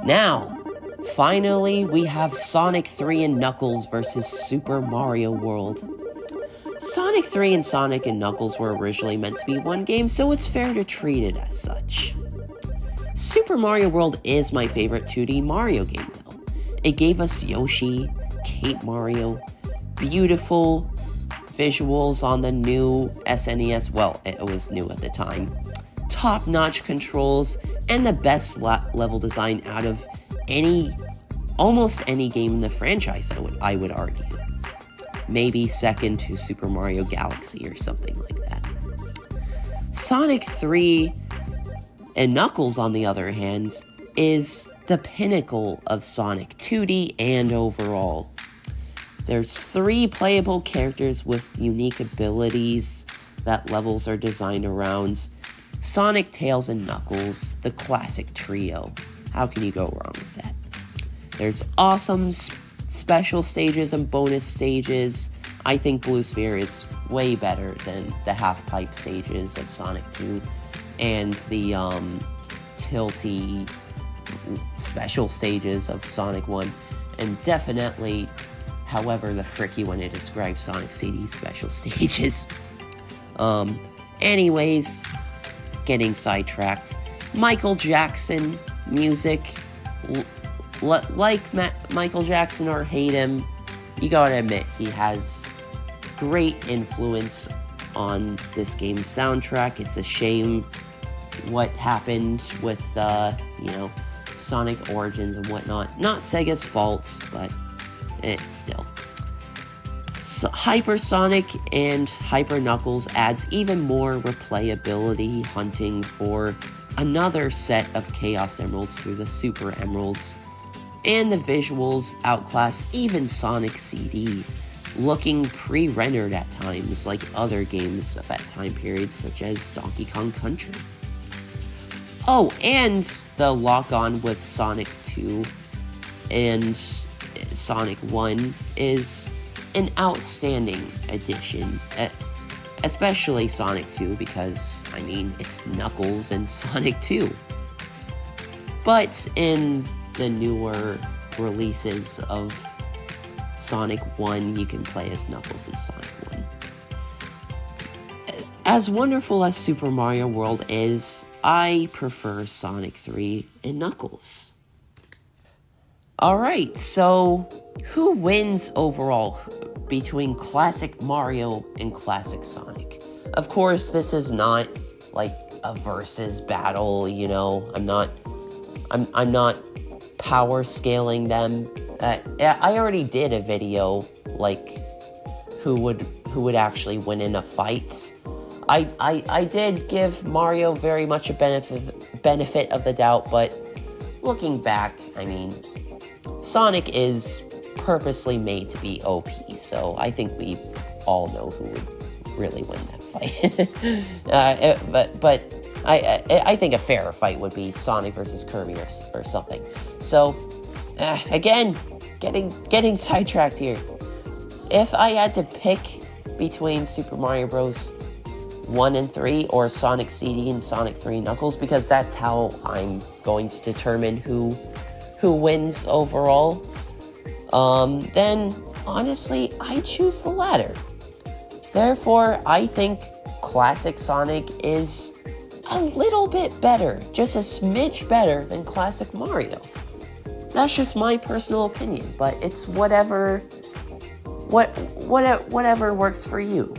Now, finally, we have Sonic 3 and Knuckles versus Super Mario World. Sonic 3 and Sonic and Knuckles were originally meant to be one game, so it's fair to treat it as such. Super Mario World is my favorite 2D Mario game, though. It gave us Yoshi, Cape Mario, beautiful visuals on the new SNES, well, it was new at the time, top-notch controls, and the best level design out of almost any game in the franchise, I would argue. Maybe second to Super Mario Galaxy or something like that. Sonic 3 and Knuckles, on the other hand, is the pinnacle of Sonic 2D and overall. There's 3 playable characters with unique abilities that levels are designed around. Sonic, Tails, and Knuckles, the classic trio. How can you go wrong with that? There's awesome special stages and bonus stages. I think Blue Sphere is way better than the half-pipe stages of Sonic 2 and the tilty special stages of Sonic 1, and definitely, however, the fricky when it describes Sonic CD special stages. Anyways, getting sidetracked. Michael Jackson music. Like Michael Jackson or hate him, you gotta admit he has great influence on this game's soundtrack. It's a shame what happened with, Sonic Origins and whatnot. Not Sega's fault, but it's still. So Hypersonic and Hyper Knuckles adds even more replayability, hunting for another set of Chaos Emeralds through the Super Emeralds, and the visuals outclass even Sonic CD, looking pre-rendered at times like other games of that time period, such as Donkey Kong Country. Oh, and the lock-on with Sonic 2 and Sonic 1 is an outstanding addition, especially Sonic 2, because, it's Knuckles and Sonic 2. But in the newer releases of Sonic 1, you can play as Knuckles in Sonic 1. As wonderful as Super Mario World is, I prefer Sonic 3 and Knuckles. Alright, so who wins overall between Classic Mario and Classic Sonic? Of course, this is not like a versus battle, I'm not power scaling them. I already did a video like who would actually win in a fight. I did give Mario very much a benefit of the doubt, but looking back, Sonic is purposely made to be OP, so I think we all know who would really win that fight. but I think a fairer fight would be Sonic versus Kirby or something. So, again, getting sidetracked here. If I had to pick between Super Mario Bros. 1 and 3 or Sonic CD and Sonic 3 Knuckles, because that's how I'm going to determine who wins overall, then honestly, I choose the latter. Therefore, I think Classic Sonic is a little bit better, just a smidge better than Classic Mario. That's just my personal opinion, but it's whatever works for you,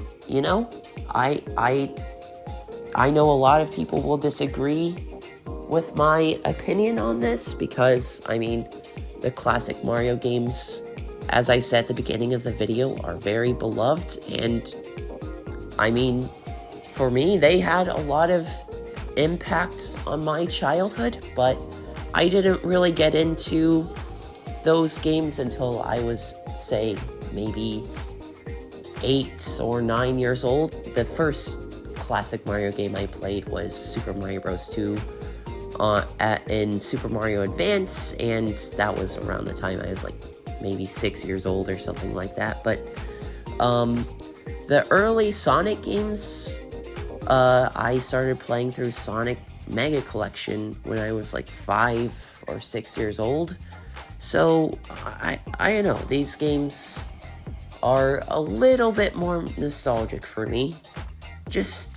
I know a lot of people will disagree with my opinion on this because, the classic Mario games, as I said at the beginning of the video, are very beloved, and, for me, they had a lot of impact on my childhood, but I didn't really get into those games until I was, say, maybe 8 or 9 years old. The first classic Mario game I played was Super Mario Bros. 2 in Super Mario Advance, and that was around the time I was like maybe 6 years old or something like that. But the early Sonic games, I started playing through Sonic Mega Collection when I was like 5 or 6 years old. So, I don't know, these games are a little bit more nostalgic for me. Just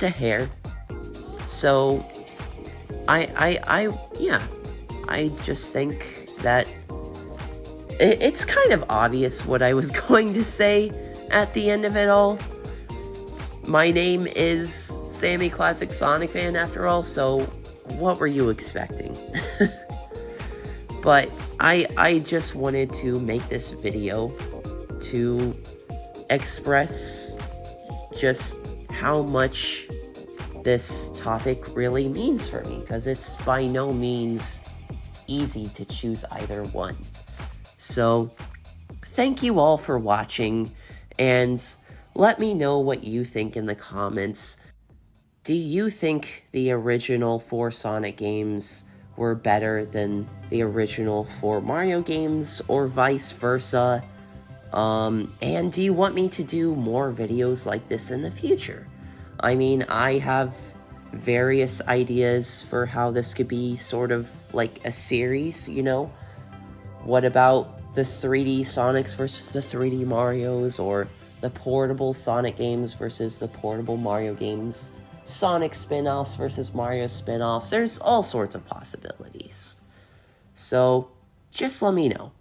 a hair. So, yeah, I just think that it's kind of obvious what I was going to say at the end of it all. My name is Sammy Classic Sonic Fan after all, so what were you expecting? But I just wanted to make this video to express just how much this topic really means for me, because it's by no means easy to choose either one. So, thank you all for watching, and let me know what you think in the comments. Do you think the original 4 Sonic games were better than the original 4 Mario games, or vice versa? And do you want me to do more videos like this in the future? I mean, I have various ideas for how this could be sort of like a series, you know? What about the 3D Sonics versus the 3D Marios, or the portable Sonic games versus the portable Mario games? Sonic spin-offs versus Mario spin-offs? There's all sorts of possibilities. So, just let me know.